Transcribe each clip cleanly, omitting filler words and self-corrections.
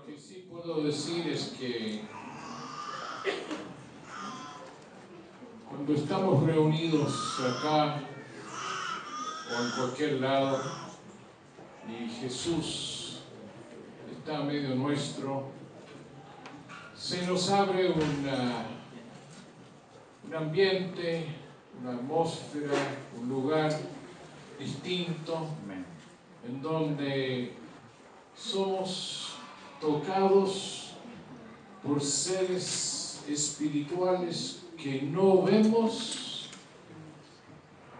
que sí puedo decir es que cuando estamos reunidos acá o en cualquier lado y Jesús está en medio nuestro, se nos abre un ambiente, una atmósfera, un lugar distinto en donde somos tocados por seres espirituales que no vemos,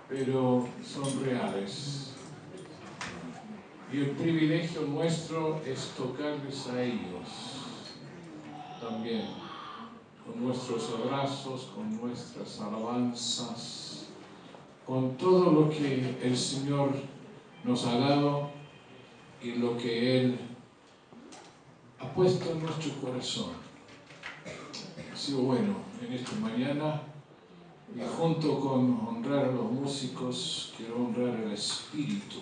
pero son reales. Y el privilegio nuestro es tocarles a ellos también, con nuestros abrazos, con nuestras alabanzas, con todo lo que el Señor nos ha dado y lo que Él ha puesto en nuestro corazón. Ha sido bueno en esta mañana, y junto con honrar a los músicos, quiero honrar al Espíritu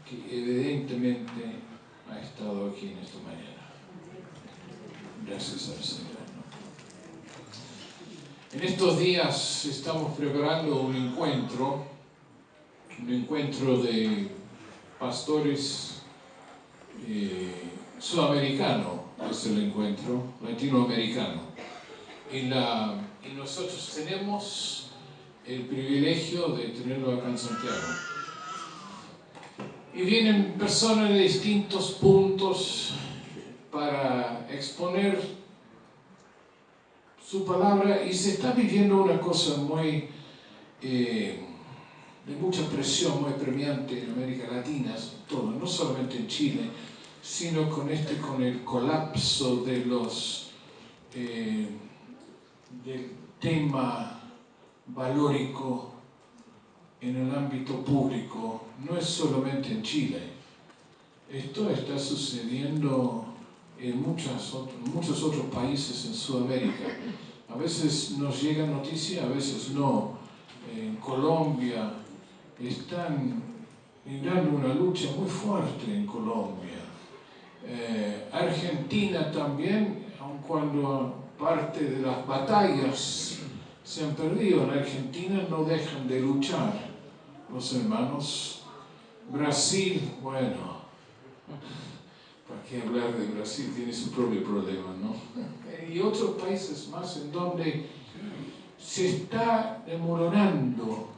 que evidentemente ha estado aquí en esta mañana. Gracias al Señor. En estos días estamos preparando un encuentro de pastores sudamericano, es el encuentro latinoamericano. Y nosotros tenemos el privilegio de tenerlo acá en Santiago. Y vienen personas de distintos puntos para exponer su palabra, y se está viviendo una cosa muy de mucha presión, muy premiante en América Latina, todo, no solamente en Chile, sino con el colapso de del tema valórico en el ámbito público. No es solamente en Chile, esto está sucediendo en muchos otros países en Sudamérica. A veces nos llega noticia, a veces no. En Colombia están librando una lucha muy fuerte en Colombia. Argentina también, aun cuando parte de las batallas se han perdido en Argentina, no dejan de luchar los hermanos. Brasil, bueno, ¿para qué hablar de Brasil? Tiene su propio problema, ¿no? Y otros países más en donde se está desmoronando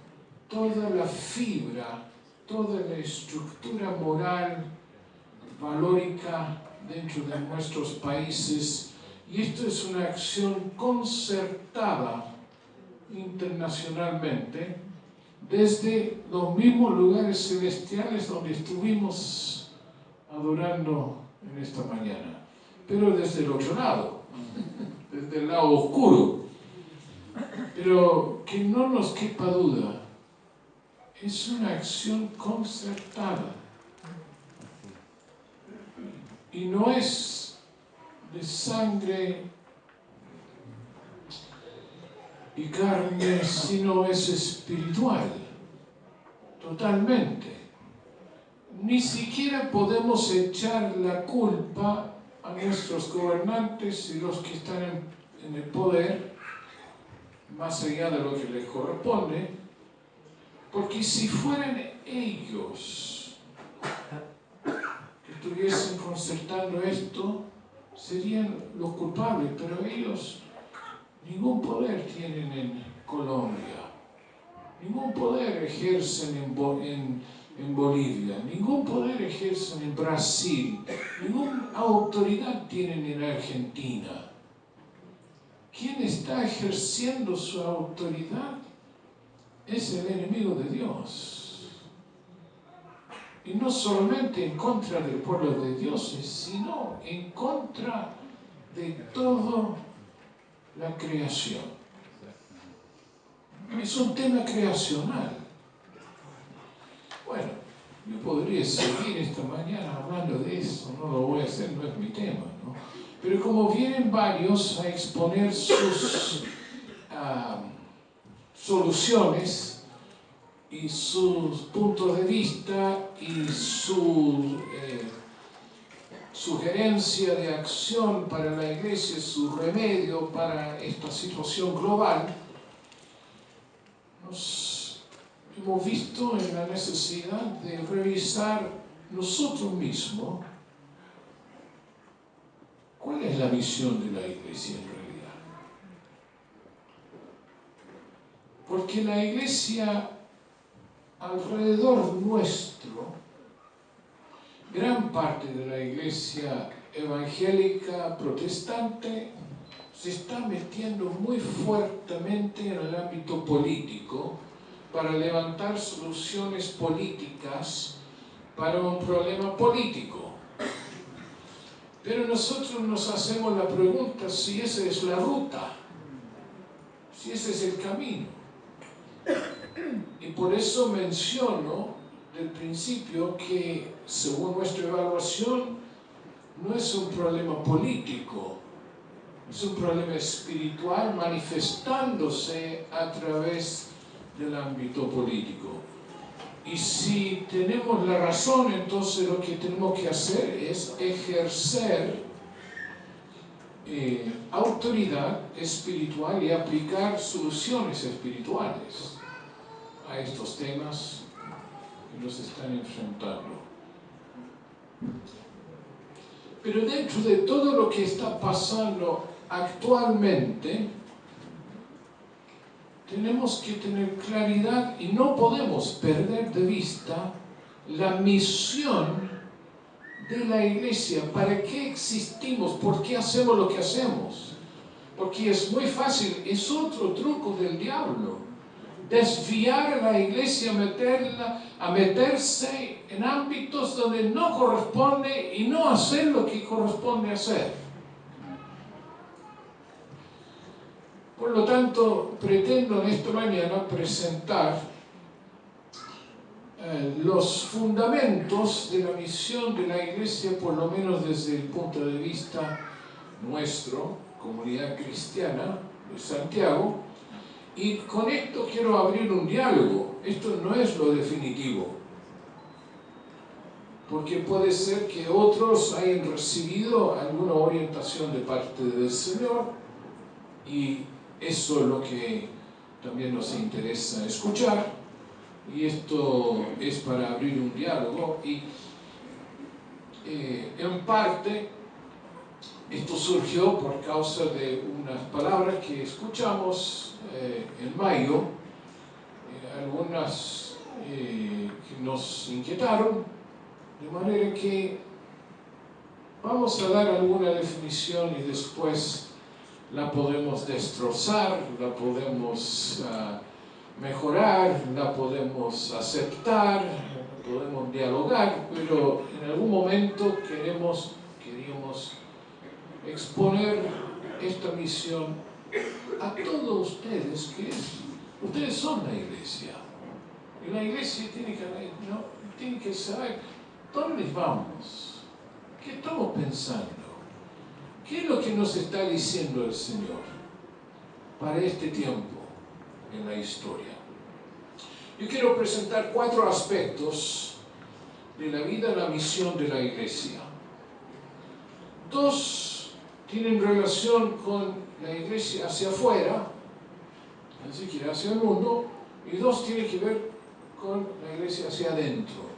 toda la fibra, toda la estructura moral, valórica dentro de nuestros países, y esto es una acción concertada internacionalmente desde los mismos lugares celestiales donde estuvimos adorando en esta mañana, pero desde el otro lado, desde el lado oscuro. Pero que no nos quepa duda, es una acción concertada y no es de sangre y carne, sino es espiritual, totalmente. Ni siquiera podemos echar la culpa a nuestros gobernantes y los que están en el poder, más allá de lo que les corresponde, porque si fueran ellos que estuviesen concertando esto, serían los culpables, pero ellos ningún poder tienen en Colombia, ningún poder ejercen en Bolivia, ningún poder ejercen en Brasil, ninguna autoridad tienen en Argentina. ¿Quién está ejerciendo su autoridad? Es el enemigo de Dios. Y no solamente en contra del pueblo de Dios, sino en contra de toda la creación. Es un tema creacional. Bueno, yo podría seguir esta mañana hablando de eso, no lo voy a hacer, no es mi tema, ¿no? Pero como vienen varios a exponer sus soluciones y sus puntos de vista y su sugerencia de acción para la Iglesia, su remedio para esta situación global, nos hemos visto en la necesidad de revisar nosotros mismos cuál es la misión de la Iglesia en realidad. Porque la Iglesia alrededor nuestro, gran parte de la Iglesia evangélica protestante se está metiendo muy fuertemente en el ámbito político para levantar soluciones políticas para un problema político. Pero nosotros nos hacemos la pregunta si esa es la ruta, si ese es el camino. Y por eso menciono del principio que, según nuestra evaluación, no es un problema político, es un problema espiritual manifestándose a través del ámbito político. Y si tenemos la razón, entonces lo que tenemos que hacer es ejercer autoridad espiritual y aplicar soluciones espirituales a estos temas que nos están enfrentando. Pero dentro de todo lo que está pasando actualmente, tenemos que tener claridad y no podemos perder de vista la misión de la Iglesia. ¿Para qué existimos? ¿Por qué hacemos lo que hacemos? Porque es muy fácil, es otro truco del diablo. Desviar a la Iglesia, a meterse en ámbitos donde no corresponde y no hacer lo que corresponde hacer. Por lo tanto, pretendo en esta mañana presentar los fundamentos de la misión de la Iglesia, por lo menos desde el punto de vista nuestro, comunidad cristiana de Santiago, y con esto quiero abrir un diálogo. Esto no es lo definitivo, porque puede ser que otros hayan recibido alguna orientación de parte del Señor, y eso es lo que también nos interesa escuchar, y esto es para abrir un diálogo. Y en parte esto surgió por causa de unas palabras que escuchamos en mayo, algunas que nos inquietaron, de manera que vamos a dar alguna definición y después la podemos destrozar, la podemos mejorar, la podemos aceptar, podemos dialogar, pero en algún momento queríamos exponer esta misión a todos ustedes, ustedes son la Iglesia, y la Iglesia tiene que saber dónde vamos, qué estamos pensando. ¿Qué es lo que nos está diciendo el Señor para este tiempo en la historia? Yo quiero presentar 4 aspectos de la vida y la misión de la Iglesia. 2 tienen relación con la Iglesia hacia afuera, así que hacia el mundo, y 2 tienen que ver con la Iglesia hacia adentro.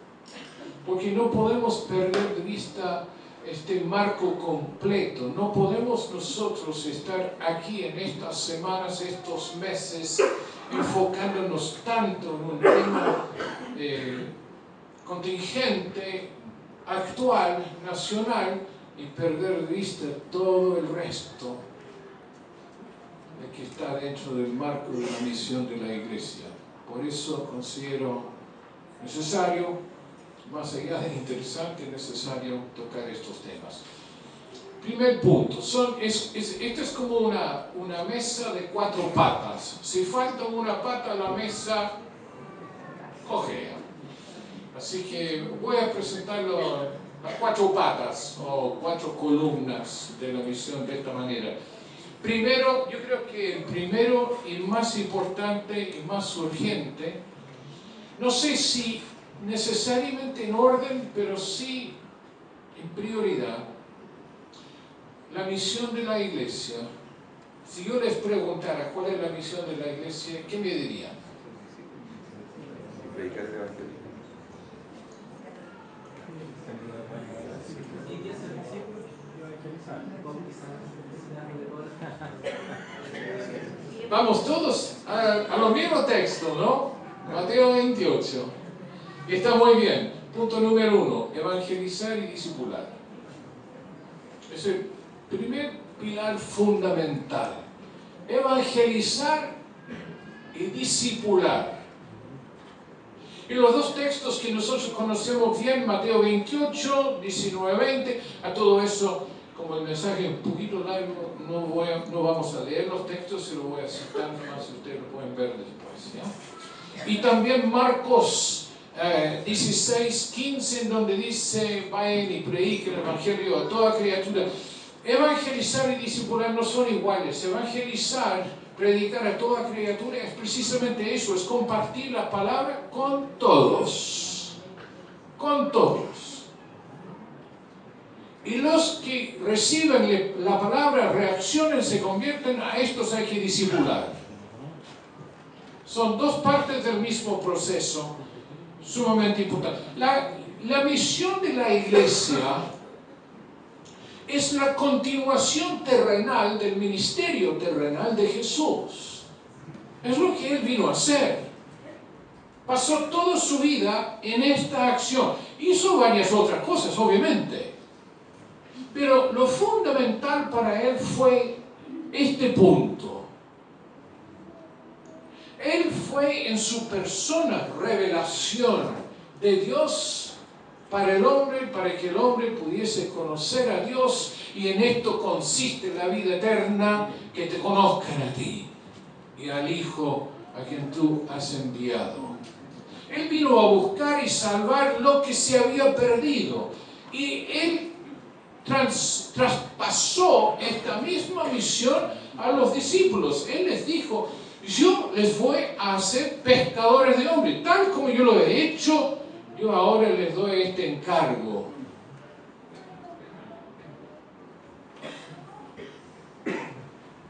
Porque no podemos perder de vista este marco completo. No podemos nosotros estar aquí en estas semanas, estos meses, enfocándonos tanto en un tema contingente, actual, nacional, y perder de vista todo el resto de que está dentro del marco de la misión de la Iglesia. Por eso considero necesario, más allá de interesante, necesario tocar estos temas. Primer punto, esta es como una mesa de 4 patas. Si falta una pata, la mesa cojea. Así que voy a presentarlo a 4 patas o 4 columnas de la misión de esta manera. Primero, yo creo que el primero y más importante y más urgente, no sé si necesariamente en orden, pero sí en prioridad, la misión de la iglesia. Si yo les preguntara cuál es la misión de la iglesia, ¿qué me dirían? Predicar el evangelio. Vamos todos a los mismos textos, ¿no? Mateo 28. Y está muy bien. Punto número 1, evangelizar y discipular. Es el primer pilar fundamental. Evangelizar y discipular. Y los dos textos que nosotros conocemos bien, Mateo 28, 19, 20, a todo eso, como el mensaje es un poquito largo, no vamos a leer los textos, se los voy a citar nomás, ustedes lo pueden ver después, ¿ya? Y también Marcos 16, 15, en donde dice, vayan y prediquen el evangelio a toda criatura. Evangelizar y discipular no son iguales. Evangelizar, predicar a toda criatura es precisamente eso, es compartir la palabra con todos. Con todos. Y los que reciben la palabra, reaccionen, se convierten, a estos hay que discipular. Son dos partes del mismo proceso, sumamente importante. La misión de la iglesia es la continuación terrenal del ministerio terrenal de Jesús. Es lo que Él vino a hacer. Pasó toda su vida en esta acción. Hizo varias otras cosas, obviamente. Pero lo fundamental para Él fue este punto. Él fue en su persona revelación de Dios para el hombre, para que el hombre pudiese conocer a Dios, y en esto consiste la vida eterna, que te conozcan a ti y al Hijo a quien tú has enviado. Él vino a buscar y salvar lo que se había perdido, y Él traspasó esta misma misión a los discípulos. Él les dijo, yo les voy a hacer pescadores de hombres, tal como yo lo he hecho, yo ahora les doy este encargo.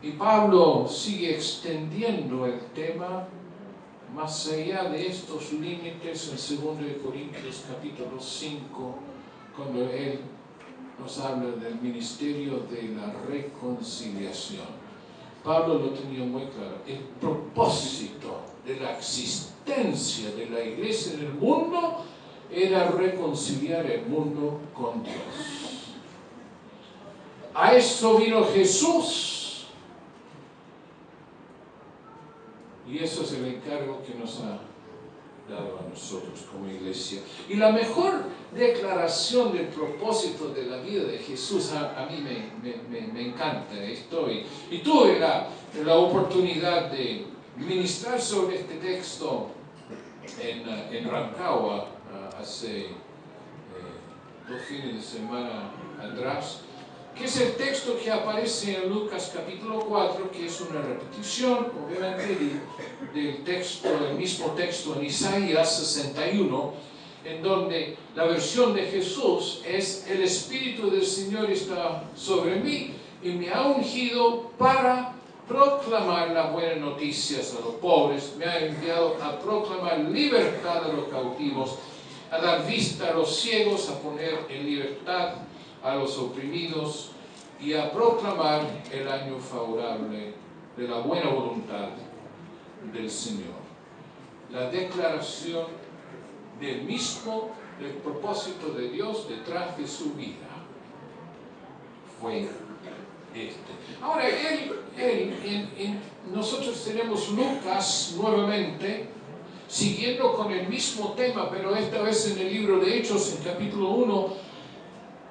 Y Pablo sigue extendiendo el tema más allá de estos límites en 2 Corintios capítulo 5, cuando él nos habla del ministerio de la reconciliación. Pablo lo tenía muy claro. El propósito de la existencia de la iglesia en el mundo era reconciliar el mundo con Dios. A eso vino Jesús, y eso es el encargo que nos ha dado a nosotros como iglesia. Y la mejor declaración del propósito de la vida de Jesús a mí me encanta esto, y tuve la oportunidad de ministrar sobre este texto en Rancagua hace 2 fines de semana atrás, que es el texto que aparece en Lucas capítulo 4, que es una repetición, obviamente, del mismo texto en Isaías 61, en donde la versión de Jesús es: el Espíritu del Señor está sobre mí y me ha ungido para proclamar las buenas noticias a los pobres, me ha enviado a proclamar libertad a los cautivos, a dar vista a los ciegos, a poner en libertad a los oprimidos y a proclamar el año favorable de la buena voluntad del Señor. La declaración del propósito de Dios detrás de su vida fue este. Ahora, nosotros tenemos Lucas nuevamente, siguiendo con el mismo tema, pero esta vez en el libro de Hechos, en capítulo 1,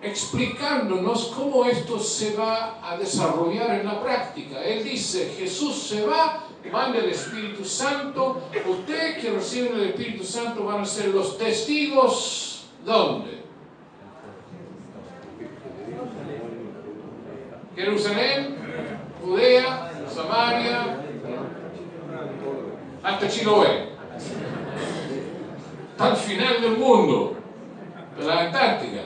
explicándonos cómo esto se va a desarrollar en la práctica. Él dice, Jesús se va, manda el Espíritu Santo, ustedes que reciben el Espíritu Santo van a ser los testigos, ¿dónde? Jerusalén, Judea, Samaria, hasta Chiloé, hasta el final del mundo, de la Antártica.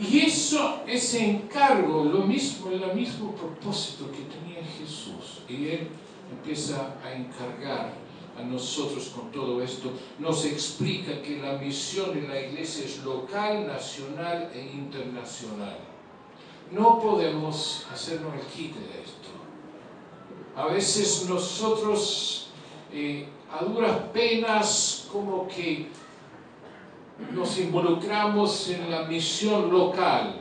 Y eso, ese encargo, el mismo propósito que tenía Jesús. Y Él empieza a encargar a nosotros con todo esto. Nos explica que la misión de la iglesia es local, nacional e internacional. No podemos hacernos el quite de esto. A veces nosotros a duras penas como que nos involucramos en la misión local.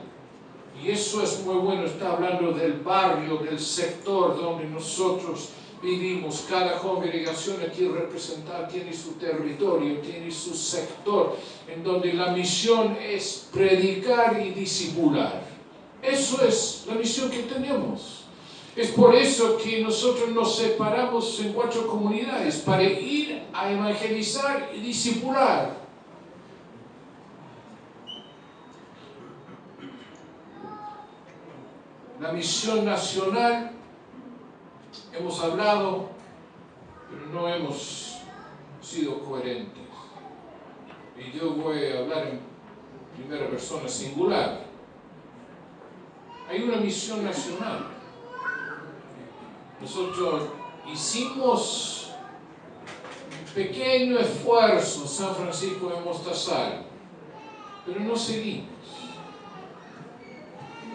Y eso es muy bueno, está hablando del barrio, del sector donde nosotros vivimos. Cada congregación aquí representada tiene su territorio, tiene su sector, en donde la misión es predicar y discipular. Eso es la misión que tenemos. Es por eso que nosotros nos separamos en 4 comunidades, para ir a evangelizar y discipular. La misión nacional, hemos hablado, pero no hemos sido coherentes. Y yo voy a hablar en primera persona singular. Hay una misión nacional. Nosotros hicimos un pequeño esfuerzo en San Francisco de Mostazal, pero no seguimos.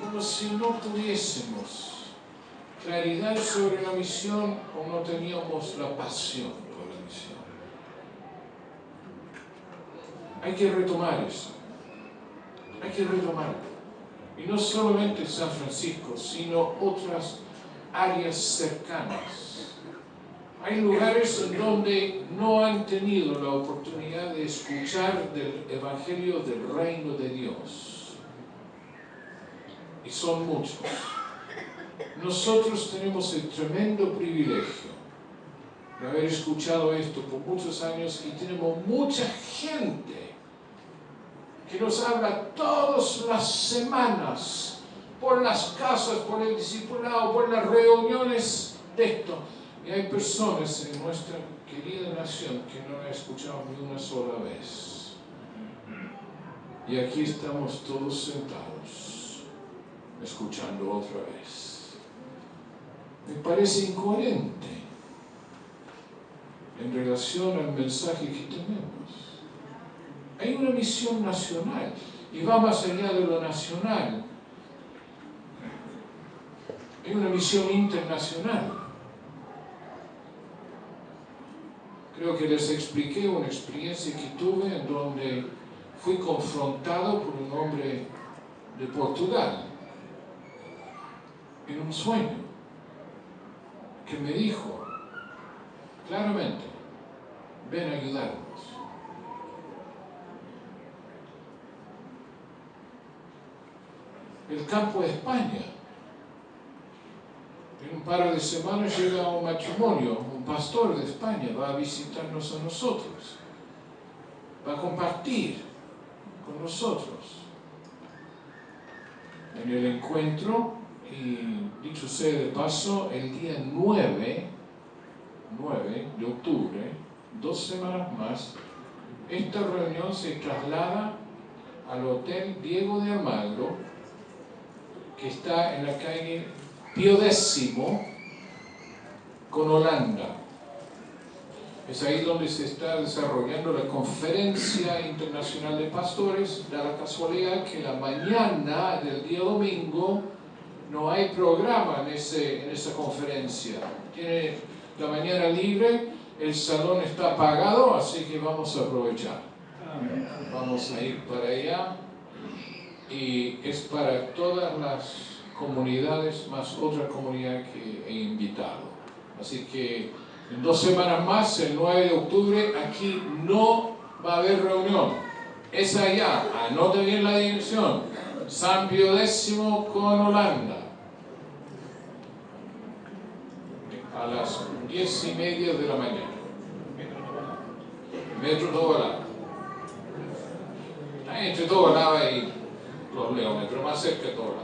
Como si no tuviésemos claridad sobre la misión o no teníamos la pasión por la misión. Hay que retomar eso. Hay que retomarlo. Y no solamente San Francisco, sino otras áreas cercanas. Hay lugares en donde no han tenido la oportunidad de escuchar del Evangelio del Reino de Dios. Y son muchos. Nosotros tenemos el tremendo privilegio de haber escuchado esto por muchos años y tenemos mucha gente que nos habla todas las semanas por las casas, por el discipulado, por las reuniones de esto. Y hay personas en nuestra querida nación que no han escuchado ni una sola vez. Y aquí estamos todos sentados, escuchando otra vez. Me parece incoherente en relación al mensaje que tenemos. Hay una misión nacional y va más allá de lo nacional. Hay una misión internacional. Creo que les expliqué una experiencia que tuve en donde fui confrontado por un hombre de Portugal en un sueño que me dijo claramente: ven a ayudarnos. El campo de España. En un par de semanas llega un matrimonio, un pastor de España va a visitarnos a nosotros, va a compartir con nosotros. En el encuentro, y dicho sea de paso, el día 9 de octubre, 2 semanas más, esta reunión se traslada al Hotel Diego de Almagro, que está en la calle Pío X con Holanda. Es ahí donde se está desarrollando la Conferencia Internacional de Pastores. Da la casualidad que la mañana del día domingo no hay programa en esa conferencia. Tiene la mañana libre, el salón está apagado, así que vamos a aprovechar. Vamos a ir para allá. Y es para todas las comunidades, más otra comunidad que he invitado. Así que en 2 semanas más, el 9 de octubre, aquí no va a haber reunión. Es allá, anote bien la dirección, San Pío X con Holanda. A las 10:30 de la mañana. Metro Tobalaba. Entre Tobalaba y los Leones, pero más cerca de Tobalaba.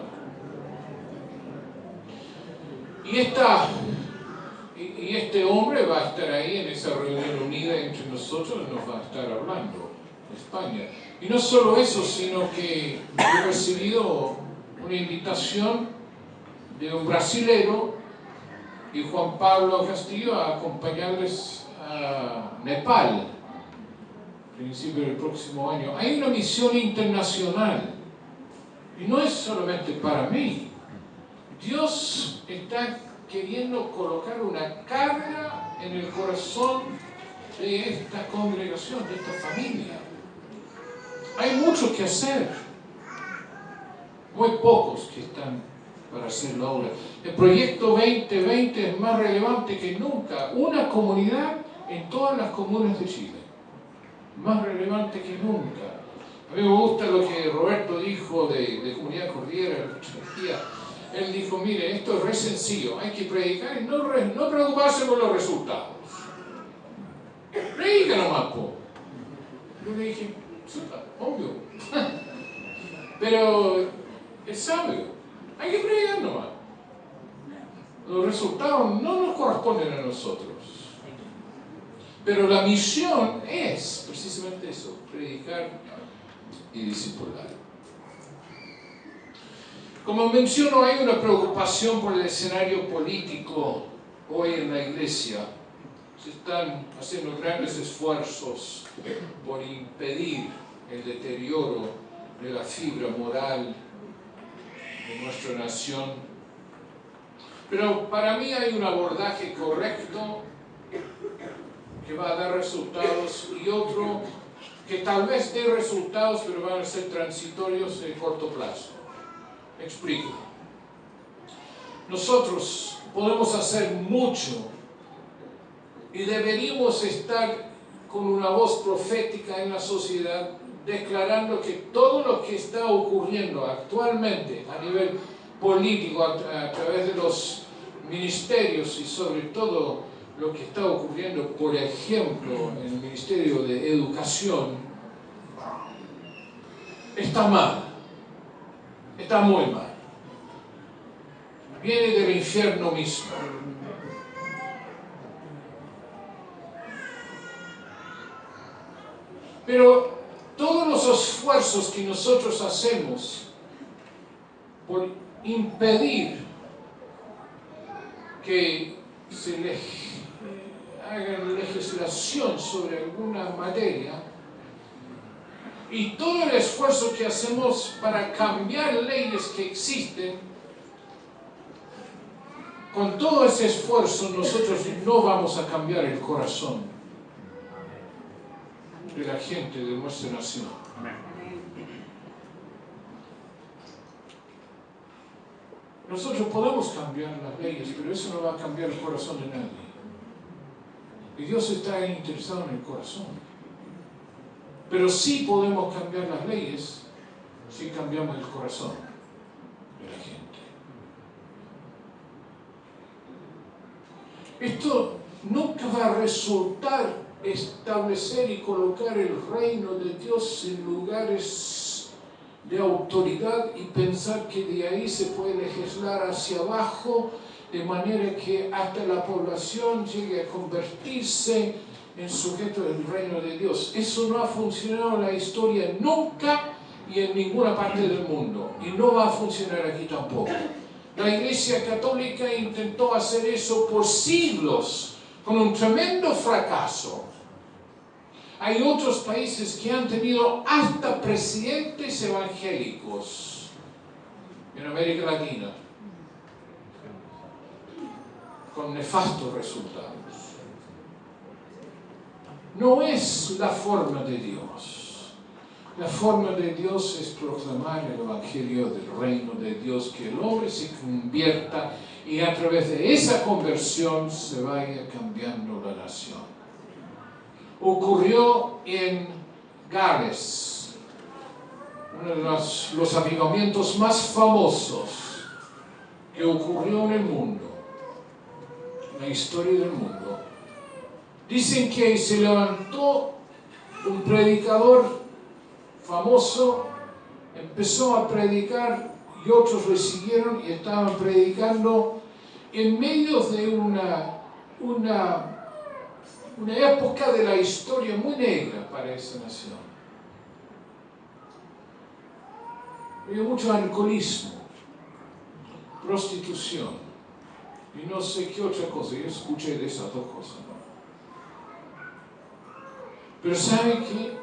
Y este hombre va a estar ahí en esa reunión unida entre nosotros y nos va a estar hablando. España. Y no solo eso, sino que he recibido una invitación de un brasilero y Juan Pablo Castillo a acompañarles a Nepal a principios del próximo año. Hay una misión internacional y no es solamente para mí. Dios está queriendo colocar una carga en el corazón de esta congregación, de esta familia. Hay mucho que hacer, muy pocos que están para hacerlo ahora. El proyecto 2020 es más relevante que nunca. Una comunidad en todas las comunas de Chile. Más relevante que nunca. A mí me gusta lo que Roberto dijo de Comunidad Cordillera el otro día. Él dijo, mire, esto es re sencillo. Hay que predicar y no preocuparse por los resultados. Predica nomás, po. Yo le dije, obvio. Pero es sabio. Hay que predicar nomás. Los resultados no nos corresponden a nosotros. Pero la misión es precisamente eso, predicar y discipular. Como menciono, hay una preocupación por el escenario político hoy en la iglesia. Se están haciendo grandes esfuerzos por impedir el deterioro de la fibra moral de nuestra nación. Pero para mí hay un abordaje correcto que va a dar resultados y otro que tal vez dé resultados, pero van a ser transitorios de corto plazo. Me explico. Nosotros podemos hacer mucho y deberíamos estar con una voz profética en la sociedad declarando que todo lo que está ocurriendo actualmente a nivel político, a través de los ministerios y sobre todo lo que está ocurriendo, por ejemplo, en el Ministerio de Educación, está mal, está muy mal. Viene del infierno mismo. Pero todos los esfuerzos que nosotros hacemos por impedir que se haga legislación sobre alguna materia y todo el esfuerzo que hacemos para cambiar leyes que existen, con todo ese esfuerzo nosotros no vamos a cambiar el corazón de la gente de nuestra nación. Nosotros podemos cambiar las leyes, pero eso no va a cambiar el corazón de nadie. Y Dios está interesado en el corazón. Pero sí podemos cambiar las leyes si cambiamos el corazón de la gente. Esto nunca va a resultar establecer y colocar el reino de Dios en lugares de autoridad y pensar que de ahí se puede legislar hacia abajo de manera que hasta la población llegue a convertirse en sujeto del reino de Dios. Eso no ha funcionado en la historia nunca y en ninguna parte del mundo, y no va a funcionar aquí tampoco. La Iglesia Católica intentó hacer eso por siglos con un tremendo fracaso. Hay otros países que han tenido hasta presidentes evangélicos en América Latina, con nefastos resultados. No es la forma de Dios. La forma de Dios es proclamar el Evangelio del reino de Dios, que el hombre se convierta y a través de esa conversión se vaya cambiando la nación. Ocurrió en Gales, uno de los avivamientos más famosos que ocurrió en el mundo, en la historia del mundo. Dicen que se levantó un predicador famoso, empezó a predicar y otros le siguieron y estaban predicando en medio de una época de la historia muy negra para esa nación. Había mucho alcoholismo, prostitución y no sé qué otra cosa. Yo escuché de esas dos cosas, ¿no? Pero ¿sabe qué?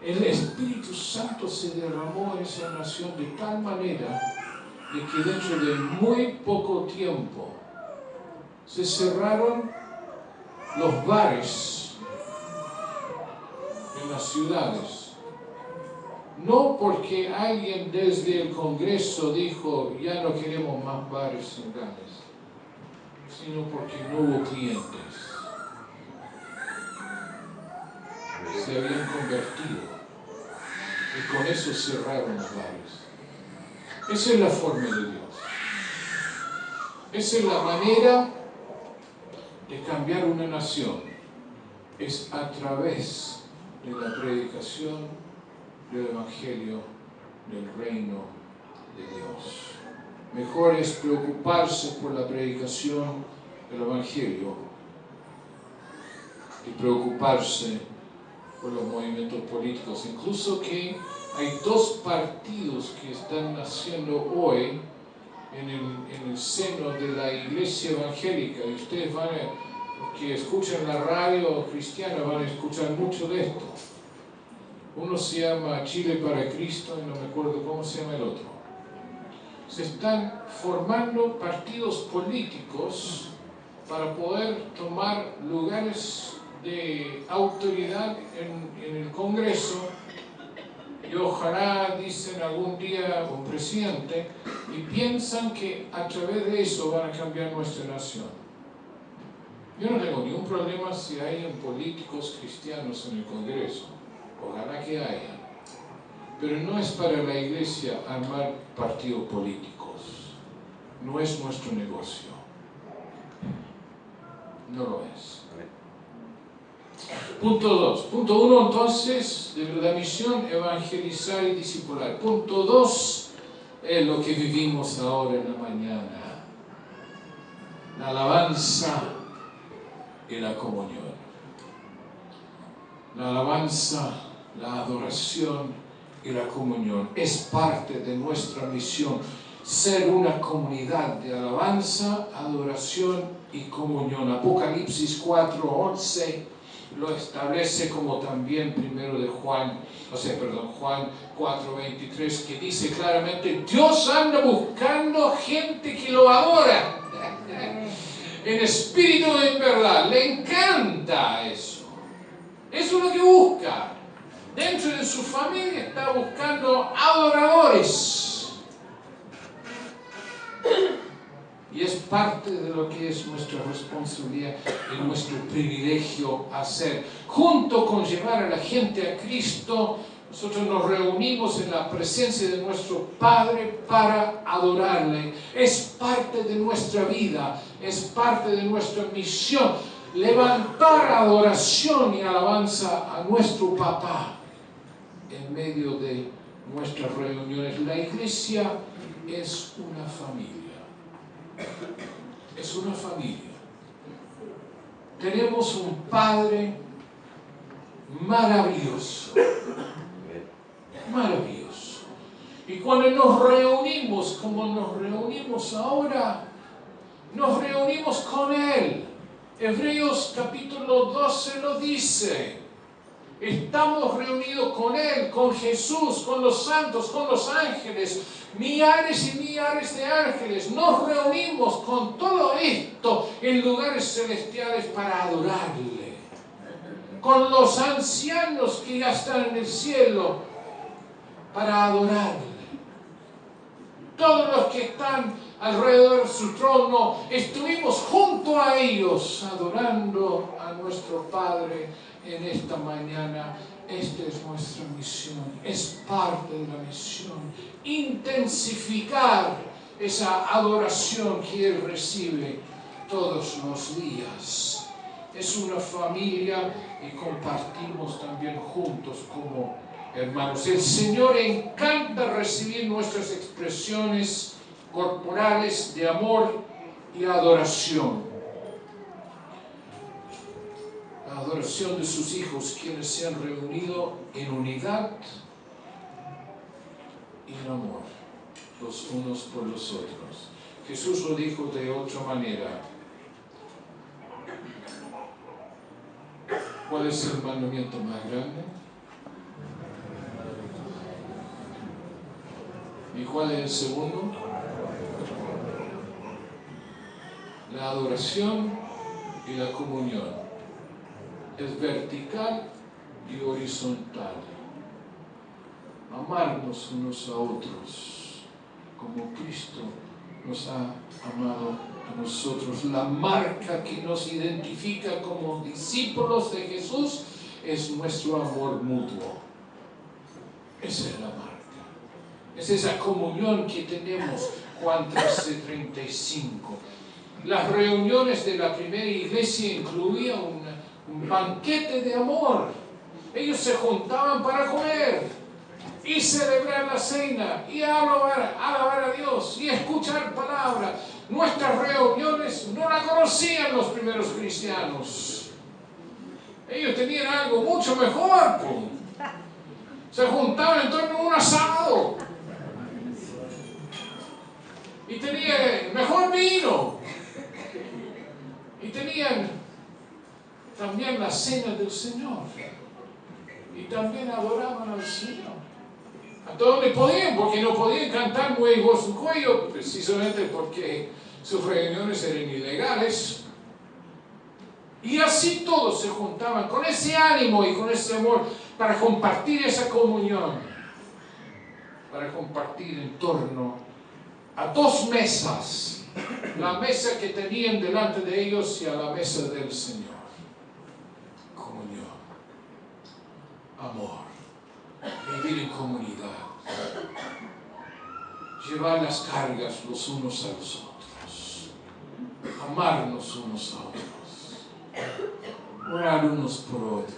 El Espíritu Santo se derramó en esa nación de tal manera de que dentro de muy poco tiempo se cerraron los bares en las ciudades. No porque alguien desde el Congreso dijo ya no queremos más bares en Gales, sino porque no hubo clientes. Se habían convertido y con eso cerraron los bares. Esa es la forma de Dios. Esa es la manera de cambiar una nación. Es a través de la predicación del Evangelio del reino de Dios. Mejor es preocuparse por la predicación del Evangelio y preocuparse por los movimientos políticos. Incluso que hay dos partidos que están naciendo hoy en el seno de la iglesia evangélica, y ustedes van a, los que escuchan la radio cristiana van a escuchar mucho de esto. Uno se llama Chile para Cristo y no me acuerdo cómo se llama el otro. Se están formando partidos políticos para poder tomar lugares de autoridad en el Congreso, y ojalá, dicen algún día, un presidente, y piensan que a través de eso van a cambiar nuestra nación. Yo no tengo ningún problema si hay políticos cristianos en el Congreso, ojalá que haya, pero no es para la iglesia armar partidos políticos, no es nuestro negocio, no lo es. Punto 2. Punto 1, entonces, de la misión, evangelizar y discipular. Punto 2 es lo que vivimos ahora en la mañana. La alabanza y la comunión. La alabanza, la adoración y la comunión es parte de nuestra misión. Ser una comunidad de alabanza, adoración y comunión. Apocalipsis 4:11 lo establece, como también primero de Juan 4:23, que dice claramente: Dios anda buscando gente que lo adora en espíritu y en verdad. Le encanta eso. Eso es lo que busca. Dentro de su familia está buscando adoradores. Y es parte de lo que es nuestra responsabilidad y nuestro privilegio hacer. Junto con llevar a la gente a Cristo, nosotros nos reunimos en la presencia de nuestro Padre para adorarle. Es parte de nuestra vida, es parte de nuestra misión. Levantar adoración y alabanza a nuestro Papá en medio de nuestras reuniones. La iglesia es una familia. Es una familia. Tenemos un Padre maravilloso. Maravilloso. Y cuando nos reunimos, como nos reunimos ahora, nos reunimos con Él. Hebreos capítulo 12 lo dice. Estamos reunidos con Él, con Jesús, con los santos, con los ángeles, millares y millares de ángeles. Nos reunimos con todo esto en lugares celestiales para adorarle. Con los ancianos que ya están en el cielo para adorarle. Todos los que están alrededor de su trono, estuvimos junto a ellos adorando a nuestro Padre en esta mañana. Esta es nuestra misión, es parte de la misión. Intensificar esa adoración que Él recibe todos los días. Es una familia y compartimos también juntos como hermanos. El Señor encanta recibir nuestras expresiones corporales de amor y adoración. La adoración de sus hijos, quienes se han reunido en unidad y en amor, los unos por los otros. Jesús lo dijo de otra manera. ¿Cuál es el mandamiento más grande? ¿Y cuál es el segundo? La adoración y la comunión. Es vertical y horizontal. Amarnos unos a otros, como Cristo nos ha amado a nosotros. La marca que nos identifica como discípulos de Jesús es nuestro amor mutuo. Esa es la marca. Es esa comunión que tenemos. Juan 13:35. Las reuniones de la primera iglesia incluían un banquete de amor. Ellos se juntaban para comer y celebrar la cena y alabar a Dios y escuchar palabra. Nuestras reuniones no la conocían los primeros cristianos. Ellos tenían algo mucho mejor. Se juntaban en torno a un asado y tenían mejor vino y tenían también la cena del Señor y también adoraban al Señor. A donde podían, porque no podían cantar muy voz en cuello, precisamente porque sus reuniones eran ilegales. Y así todos se juntaban con ese ánimo y con ese amor para compartir esa comunión, para compartir en torno a dos mesas, la mesa que tenían delante de ellos y a la mesa del Señor. Comunión, amor, vivir en comunidad, llevar las cargas los unos a los otros, amarnos unos a otros, orar unos por otros,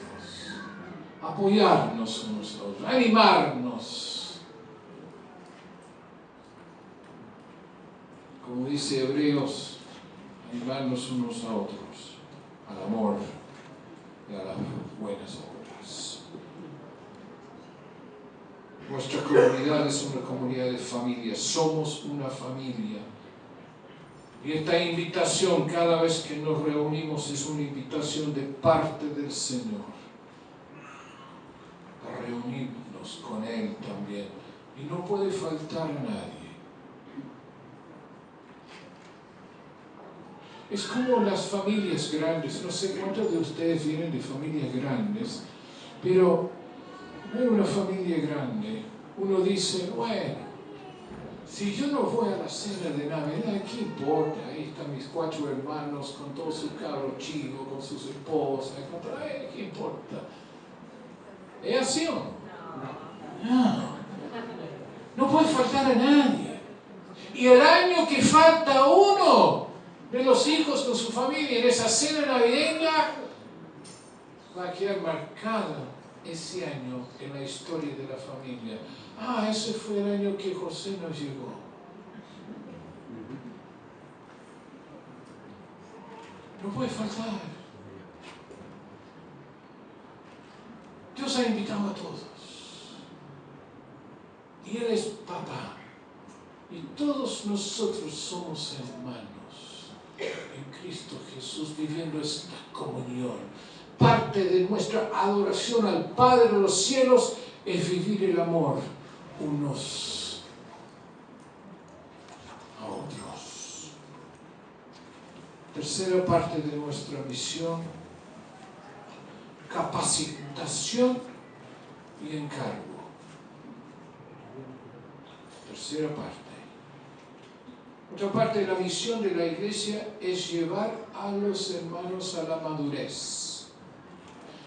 apoyarnos unos a otros, animarnos. Como dice Hebreos, animarnos unos a otros, al amor y a las buenas obras. Nuestra comunidad es una comunidad de familia, somos una familia. Y esta invitación, cada vez que nos reunimos, es una invitación de parte del Señor a reunirnos con Él también. Y no puede faltar a nadie. Es como las familias grandes. No sé cuántos de ustedes vienen de familias grandes, pero en una familia grande uno dice, bueno, si yo no voy a la cena de Navidad, ¿qué importa? Ahí están mis 4 hermanos con todos sus cabros chicos, con sus esposas, ¿qué importa? ¿Es así o no? No puede faltar a nadie. Y el año que falta uno de los hijos con su familia en esa cena navideña va a quedar marcado ese año en la historia de la familia. Ese fue el año que José nos llegó. No puede faltar. Dios ha invitado a todos. Y Él es papá. Y todos nosotros somos hermanos en Cristo Jesús, viviendo esta comunión. Parte de nuestra adoración al Padre de los cielos es vivir el amor unos a otros. Tercera parte de nuestra misión: capacitación y encargo. Tercera parte. Otra parte de la misión de la iglesia es llevar a los hermanos a la madurez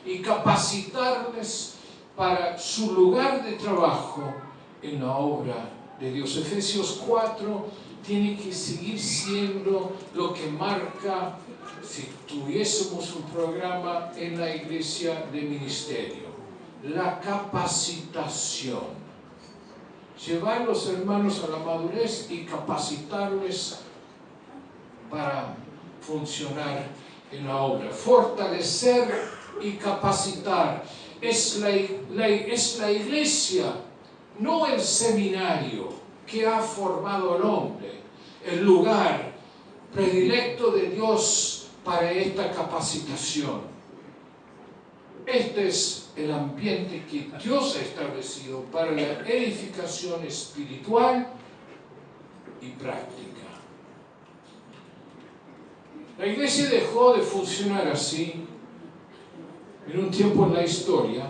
y capacitarles para su lugar de trabajo en la obra de Dios. Efesios 4 tiene que seguir siendo lo que marca, si tuviésemos un programa en la iglesia de ministerio, la capacitación. Llevar a los hermanos a la madurez y capacitarles para funcionar en la obra. Fortalecer y capacitar. Es la iglesia no el seminario que ha formado al hombre, el lugar predilecto de Dios para esta capacitación. Este es el ambiente que Dios ha establecido para la edificación espiritual y práctica. La iglesia dejó de funcionar así en un tiempo en la historia,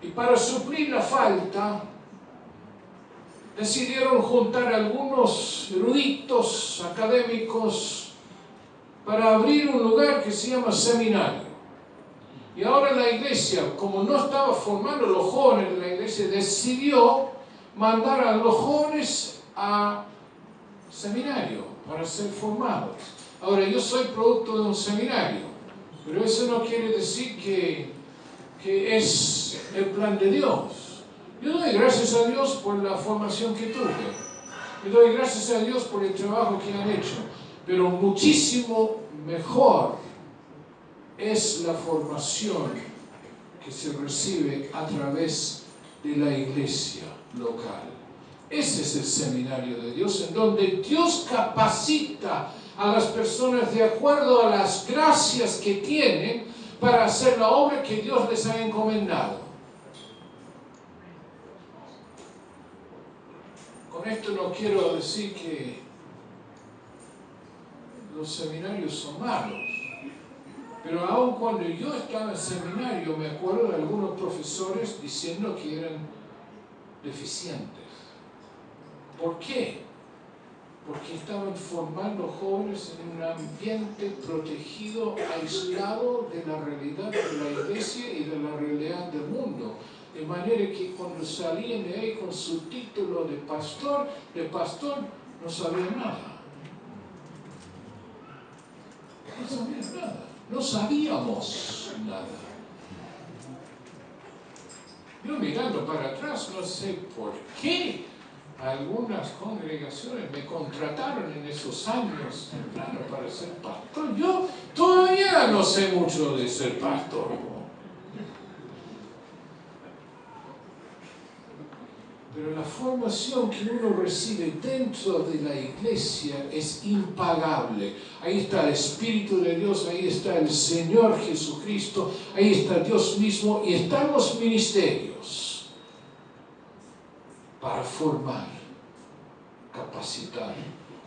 y para suplir la falta decidieron juntar algunos eruditos académicos para abrir un lugar que se llama seminario. Y ahora la iglesia, como no estaba formando los jóvenes de la iglesia, decidió mandar a los jóvenes a seminario para ser formados. Ahora, yo soy producto de un seminario, pero eso no quiere decir que es el plan de Dios. Yo doy gracias a Dios por la formación que tuve. Yo doy gracias a Dios por el trabajo que han hecho. Pero muchísimo mejor es la formación que se recibe a través de la iglesia local. Ese es el seminario de Dios, en donde Dios capacita a las personas de acuerdo a las gracias que tienen para hacer la obra que Dios les ha encomendado. Con esto no quiero decir que los seminarios son malos, pero aun cuando yo estaba en seminario me acuerdo de algunos profesores diciendo que eran deficientes. ¿Por qué? Porque estaban formando jóvenes en un ambiente protegido, aislado de la realidad de la iglesia y de la realidad del mundo. De manera que cuando salían de ahí con su título de pastor no sabían nada. No sabían nada. No sabíamos nada. Yo mirando para atrás, no sé por qué algunas congregaciones me contrataron en esos años temprano para ser pastor. Yo todavía no sé mucho de ser pastor. Pero la formación que uno recibe dentro de la iglesia es impagable. Ahí está el Espíritu de Dios, ahí está el Señor Jesucristo, ahí está Dios mismo y están los ministerios para formar, capacitar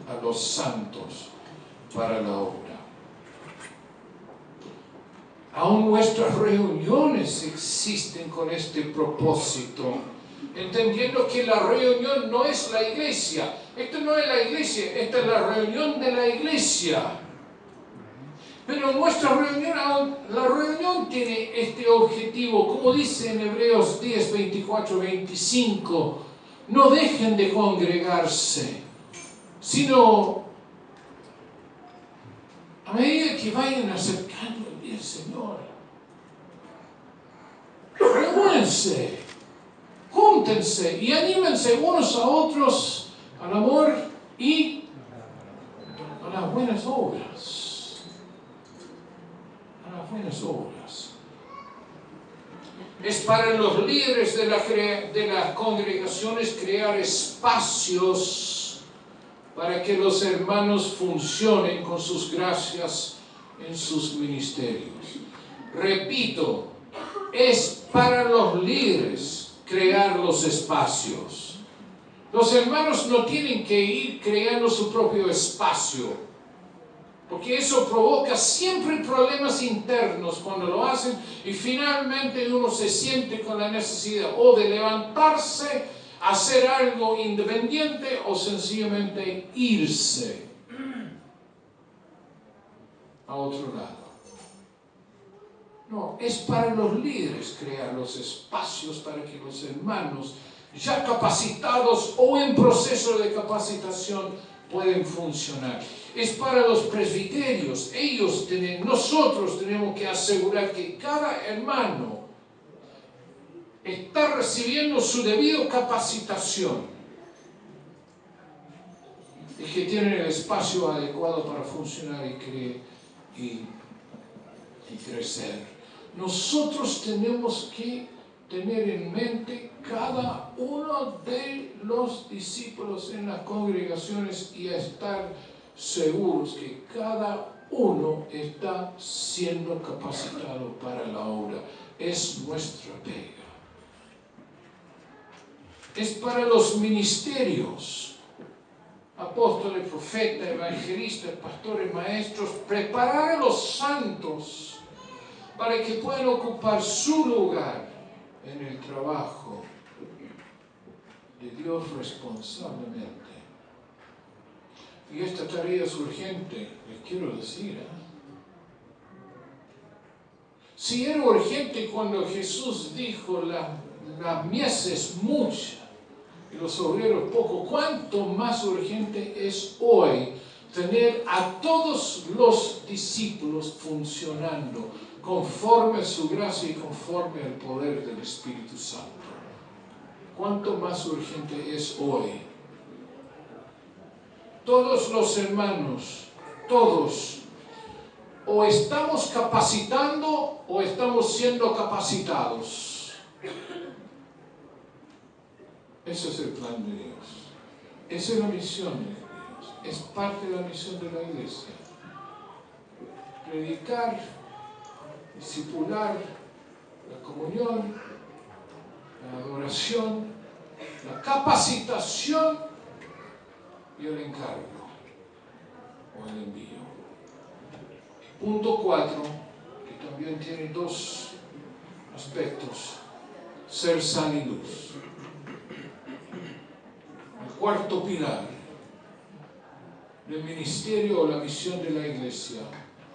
a los santos para la obra. Aún nuestras reuniones existen con este propósito, entendiendo que la reunión no es la iglesia. Esto no es la iglesia, esta es la reunión de la iglesia. Pero nuestra reunión, la reunión tiene este objetivo, como dice en Hebreos 10, 24, 25, no dejen de congregarse, sino a medida que vayan acercando el día del Señor, reúnense, júntense y anímense unos a otros al amor y a las buenas obras. A las buenas obras. Es para los líderes de las congregaciones crear espacios para que los hermanos funcionen con sus gracias en sus ministerios. Repito, es para los líderes crear los espacios. Los hermanos no tienen que ir creando su propio espacio, porque eso provoca siempre problemas internos cuando lo hacen y finalmente uno se siente con la necesidad o de levantarse, hacer algo independiente o sencillamente irse a otro lado. No, es para los líderes crear los espacios para que los hermanos ya capacitados o en proceso de capacitación pueden funcionar. Es para los presbiterios. Nosotros tenemos que asegurar que cada hermano está recibiendo su debido capacitación y que tienen el espacio adecuado para funcionar y crecer. nosotros tenemos que tener en mente cada uno de los discípulos en las congregaciones y estar seguros que cada uno está siendo capacitado para la obra. Es nuestra pega. Es para los ministerios, apóstoles, profetas, evangelistas, pastores, maestros, preparar a los santos para que puedan ocupar su lugar en el trabajo de Dios responsablemente. Y esta tarea es urgente, les quiero decir. Si era urgente cuando Jesús dijo la mies es mucha y los obreros poco, ¿cuánto más urgente es hoy tener a todos los discípulos funcionando conforme a su gracia y conforme al poder del Espíritu Santo? ¿Cuánto más urgente es hoy? Todos los hermanos, todos, o estamos capacitando o estamos siendo capacitados. Ese es el plan de Dios. Esa es la misión de Dios. Es parte de la misión de la iglesia. Predicar, discipular, la comunión, la adoración, la capacitación y el encargo o el envío. Punto 4, que también tiene dos aspectos: ser sal y luz. El cuarto pilar del ministerio o la misión de la iglesia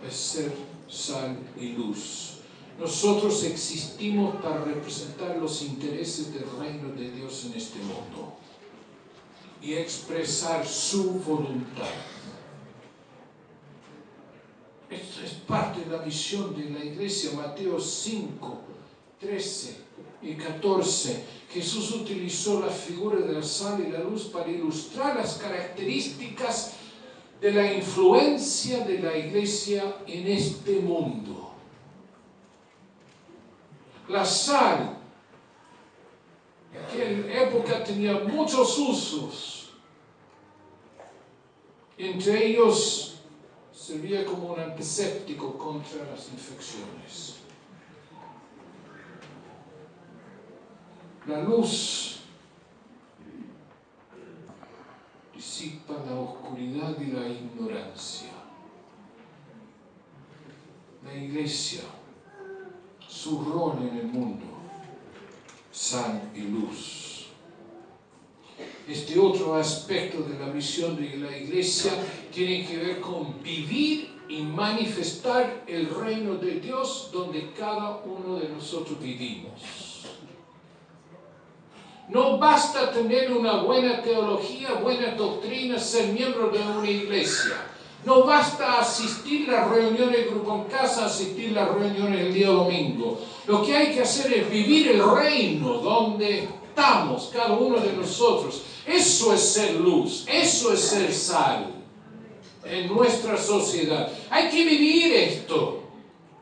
es ser sal y luz. Nosotros existimos para representar los intereses del reino de Dios en este mundo y expresar su voluntad. Esto es parte de la misión de la iglesia. Mateo 5, 13 y 14. Jesús utilizó la figura de la sal y la luz para ilustrar las características de la influencia de la iglesia en este mundo. La sal, en aquella época, tenía muchos usos. Entre ellos, servía como un antiséptico contra las infecciones. La luz disipa la oscuridad y la ignorancia. La iglesia, su rol en el mundo, sal y luz. Este otro aspecto de la misión de la iglesia tiene que ver con vivir y manifestar el reino de Dios donde cada uno de nosotros vivimos. No basta tener una buena teología, buena doctrina, ser miembro de una iglesia. No basta asistir a las reuniones de grupo en casa, asistir a las reuniones el día domingo. Lo que hay que hacer es vivir el reino donde estamos, cada uno de nosotros. Eso es ser luz, eso es ser sal en nuestra sociedad. Hay que vivir esto.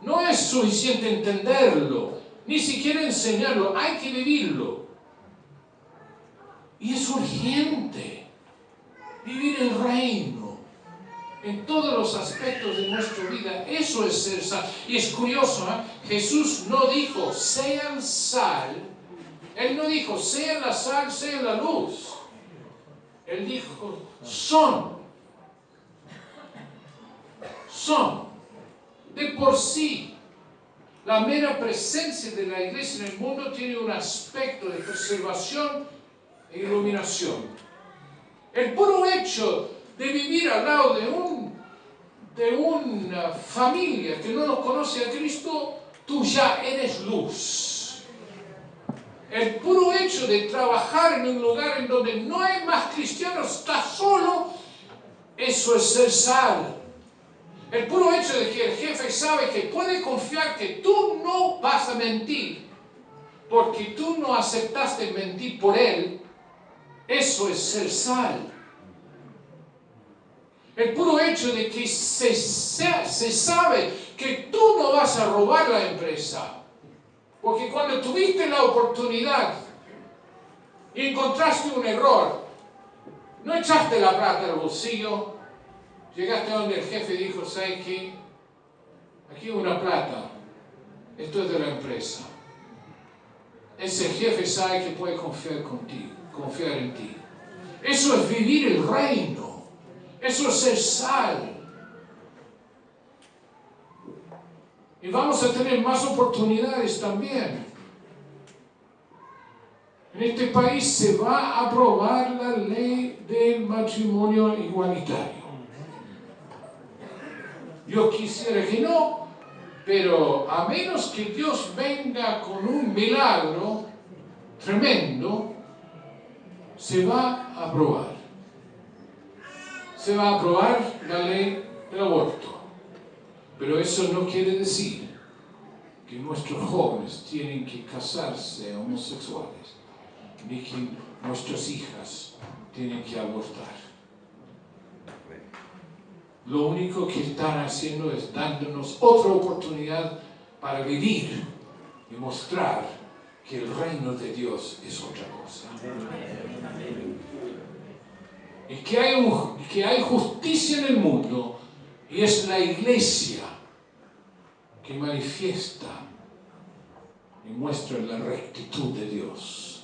No es suficiente entenderlo, ni siquiera enseñarlo, hay que vivirlo. Y es urgente vivir el reino en todos los aspectos de nuestra vida. Eso es ser sal. Y es curioso, Jesús no dijo sean sal. Él no dijo sean la sal, sean la luz. Él dijo son. De por sí, la mera presencia de la iglesia en el mundo tiene un aspecto de preservación e iluminación. El puro hecho de vivir al lado de una familia que no conoce a Cristo, tú ya eres luz. El puro hecho de trabajar en un lugar en donde no hay más cristianos, estás solo, eso es ser sal. El puro hecho de que el jefe sabe que puede confiar que tú no vas a mentir, porque tú no aceptaste mentir por él, eso es ser sal. El puro hecho de que se sabe que tú no vas a robar la empresa. Porque cuando tuviste la oportunidad y encontraste un error, no echaste la plata al bolsillo, llegaste a donde el jefe dijo, ¿sabes qué? Aquí hay una plata, esto es de la empresa. Ese jefe sabe que puede confiar en ti. Eso es vivir el reino. Eso es ser sal. Y vamos a tener más oportunidades también. En este país se va a aprobar la ley del matrimonio igualitario. Yo quisiera que no, pero a menos que Dios venga con un milagro tremendo, se va a aprobar. Se va a aprobar la ley del aborto. Pero eso no quiere decir que nuestros jóvenes tienen que casarse homosexuales, ni que nuestras hijas tienen que abortar. Lo único que están haciendo es dándonos otra oportunidad para vivir y mostrar que el reino de Dios es otra cosa. Y que hay justicia en el mundo, y es la iglesia que manifiesta y muestra la rectitud de Dios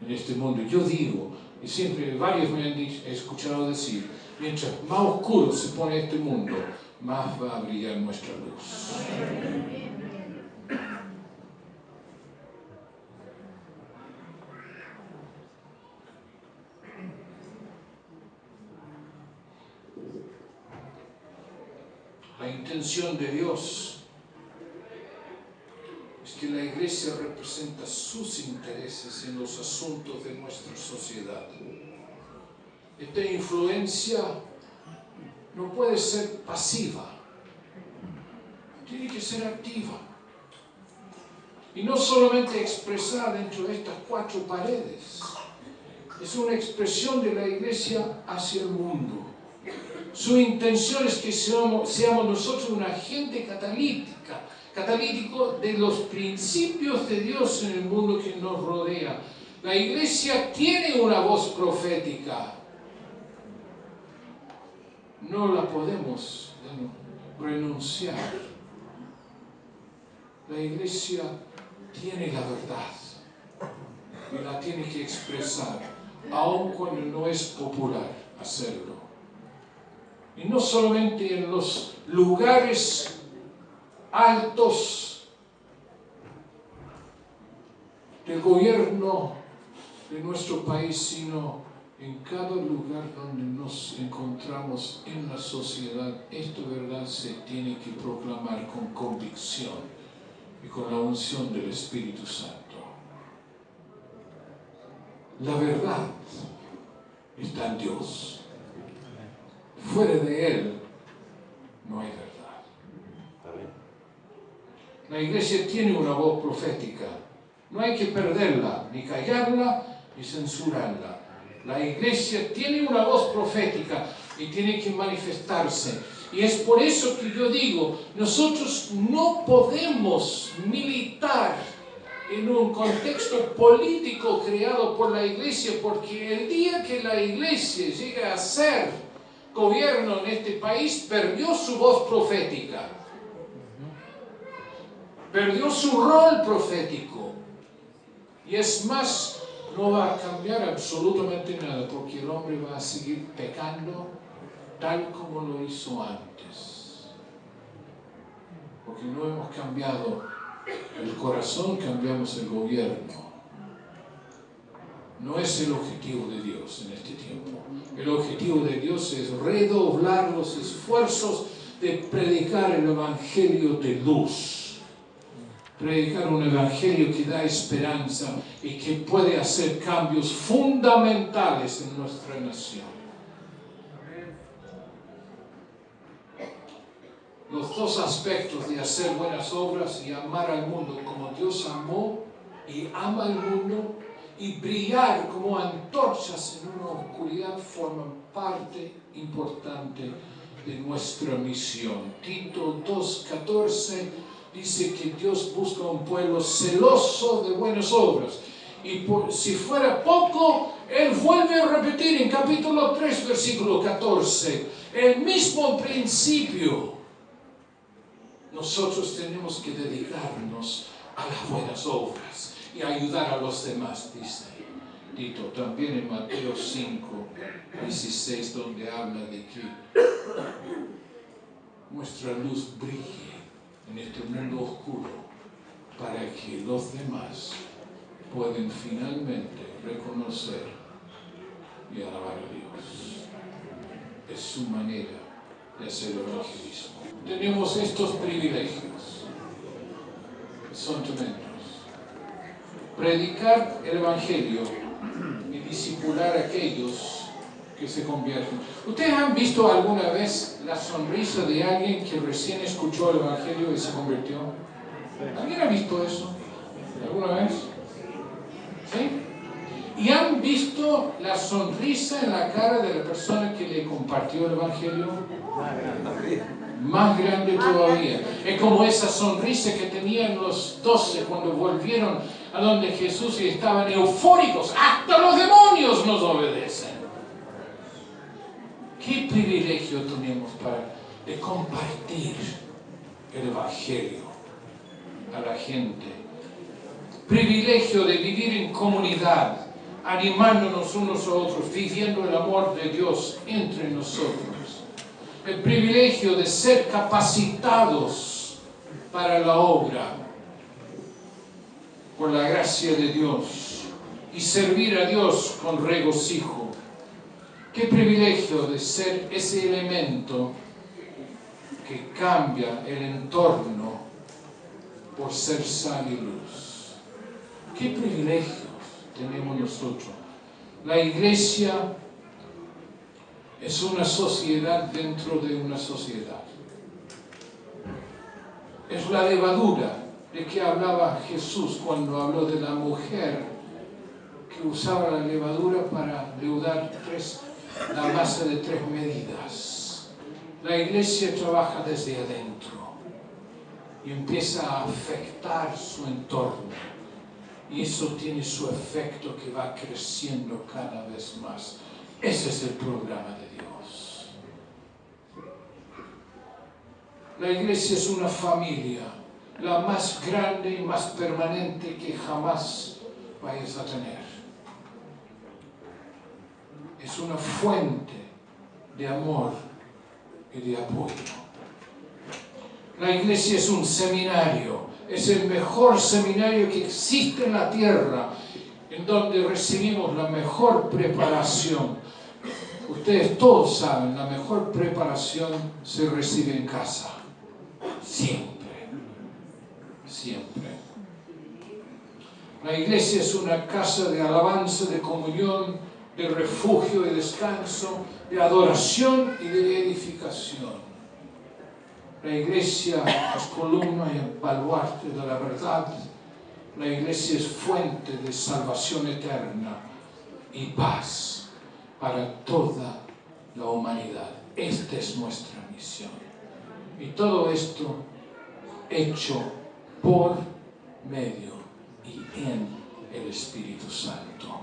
en este mundo. Yo digo, y siempre varios me han escuchado decir, mientras más oscuro se pone este mundo, más va a brillar nuestra luz. La intención de Dios es que la iglesia representa sus intereses en los asuntos de nuestra sociedad. Esta influencia no puede ser pasiva, tiene que ser activa. Y no solamente expresada dentro de estas cuatro paredes, es una expresión de la iglesia hacia el mundo. Su intención es que seamos nosotros un agente catalítico de los principios de Dios en el mundo que nos rodea. La iglesia tiene una voz profética. No la podemos renunciar. La iglesia tiene la verdad y la tiene que expresar, aun cuando no es popular hacerlo. Y no solamente en los lugares altos del gobierno de nuestro país, sino en cada lugar donde nos encontramos en la sociedad. Esta verdad se tiene que proclamar con convicción y con la unción del Espíritu Santo. La verdad está en Dios. Fuera de Él no hay verdad. La iglesia tiene una voz profética. No hay que perderla, ni callarla, ni censurarla. La iglesia tiene una voz profética y tiene que manifestarse. Y es por eso que yo digo, nosotros no podemos militar en un contexto político creado por la iglesia, porque el día que la iglesia llegue a ser gobierno en este país, perdió su voz profética, perdió su rol profético, y es más, no va a cambiar absolutamente nada, porque el hombre va a seguir pecando tal como lo hizo antes, porque no hemos cambiado el corazón, cambiamos el gobierno. No es el objetivo de Dios en este tiempo. El objetivo de Dios es redoblar los esfuerzos de predicar el evangelio de luz. Predicar un evangelio que da esperanza y que puede hacer cambios fundamentales en nuestra nación. Los dos aspectos de hacer buenas obras y amar al mundo como Dios amó y ama al mundo, y brillar como antorchas en una oscuridad, forman parte importante de nuestra misión. Tito 2:14 dice que Dios busca un pueblo celoso de buenas obras. Y si fuera poco, Él vuelve a repetir en capítulo 3, versículo 14, el mismo principio. Nosotros tenemos que dedicarnos a las buenas obras y ayudar a los demás, dice Tito. También en Mateo 5:16, donde habla de que nuestra luz brille en este mundo oscuro para que los demás pueden finalmente reconocer y alabar a Dios. Es su manera de hacer evangelismo. Tenemos estos privilegios, son tremendos. Predicar el evangelio y discipular a aquellos que se convierten. ¿Ustedes han visto alguna vez la sonrisa de alguien que recién escuchó el evangelio y se convirtió? ¿Alguien ha visto eso alguna vez? ¿Sí? ¿Y han visto la sonrisa en la cara de la persona que le compartió el evangelio? Más grande todavía. Es como esa sonrisa que tenían los 12 cuando volvieron a donde Jesús y estaban eufóricos. Hasta los demonios nos obedecen. ¿Qué privilegio tenemos de compartir el evangelio a la gente? Privilegio de vivir en comunidad, animándonos unos a otros, viviendo el amor de Dios entre nosotros. El privilegio de ser capacitados para la obra por la gracia de Dios y servir a Dios con regocijo. Qué privilegio de ser ese elemento que cambia el entorno por ser sal y luz. Qué privilegios tenemos nosotros. La iglesia es una sociedad dentro de una sociedad. Es la levadura de que hablaba Jesús cuando habló de la mujer que usaba la levadura para leudar la masa de 3 medidas. La iglesia trabaja desde adentro y empieza a afectar su entorno. Y eso tiene su efecto que va creciendo cada vez más. Ese es el programa de Dios. La iglesia es una familia, la más grande y más permanente que jamás vayas a tener. Es una fuente de amor y de apoyo. La iglesia es un seminario, es el mejor seminario que existe en la tierra, en donde recibimos la mejor preparación. Ustedes todos saben, la mejor preparación se recibe en casa. Siempre. Siempre. La iglesia es una casa de alabanza, de comunión, de refugio y descanso, de adoración y de edificación. La iglesia es columna y baluarte de la verdad. La iglesia es fuente de salvación eterna y paz para toda la humanidad. Esta es nuestra misión. Y todo esto hecho por medio y en el Espíritu Santo.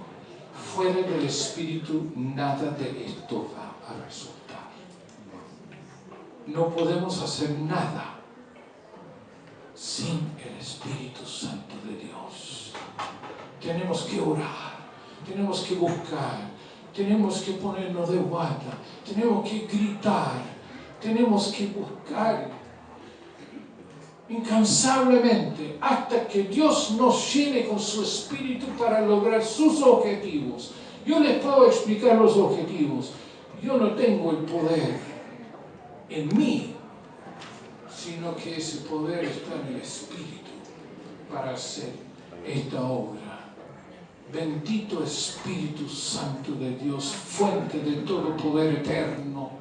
Fuera del Espíritu, nada de esto va a resultar. No podemos hacer nada sin el Espíritu Santo de Dios. Tenemos que orar, tenemos que buscar, tenemos que ponernos de guardia, tenemos que gritar, tenemos que buscar incansablemente hasta que Dios nos llene con su Espíritu para lograr sus objetivos. Yo les puedo explicar los objetivos. Yo no tengo el poder en mí, sino que ese poder está en el Espíritu para hacer esta obra. Bendito Espíritu Santo de Dios, fuente de todo poder eterno.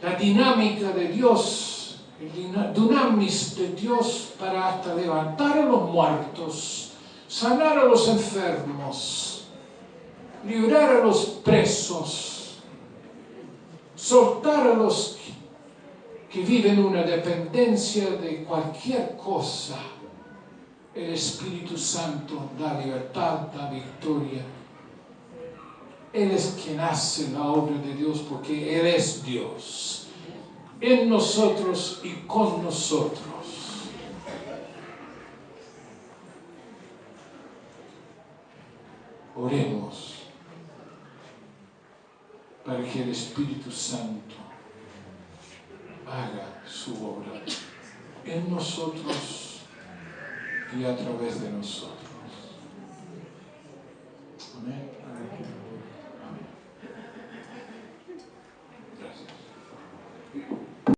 La dinámica de Dios, el dunamis de Dios para hasta levantar a los muertos, sanar a los enfermos, librar a los presos, soltar a los que viven una dependencia de cualquier cosa. El Espíritu Santo da libertad, da victoria. Él es quien hace la obra de Dios porque Él es Dios. En nosotros y con nosotros. Oremos para que el Espíritu Santo haga su obra en nosotros y a través de nosotros.